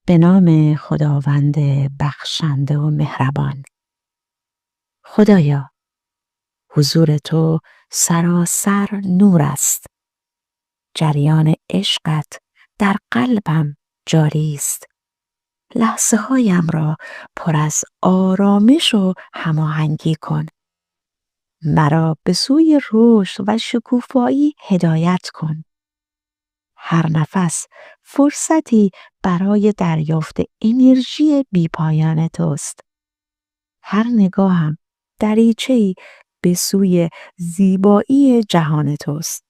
به نام خداوند بخشنده و مهربان. خدایا، حضور تو سراسر نور است. جریان عشقت در قلبم جاری است. لحظه هایم را پر از آرامش و هماهنگی کن. مرا به سوی رشد و شکوفایی هدایت کن. هر نفس فرصتی برای دریافت انرژی بی‌پایان توست. هر نگاهم دریچه‌ای به سوی زیبایی جهان توست.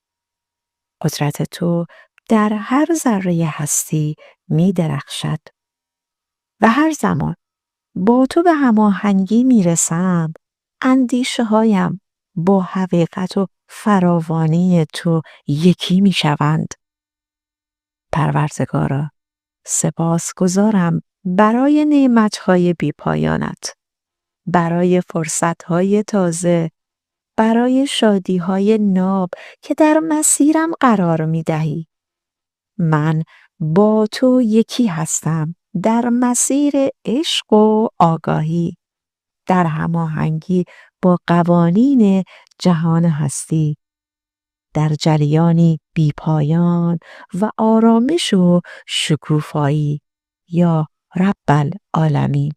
قدرت تو در هر ذره هستی می درخشد و هر زمان با تو به هماهنگی می رسم، اندیشه هایم با حقیقت و فراوانی تو یکی می شوند. پروردگارا، سپاسگزارم برای نعمت‌های بی‌پایانت، برای فرصت‌های تازه، برای شادی‌های ناب که در مسیرم قرار می‌دهی. من با تو یکی هستم در مسیر عشق و آگاهی، در هماهنگی با قوانین جهان هستی، در جریانی بی‌پایان و آرامش و شکوفایی. یا رب العالمین.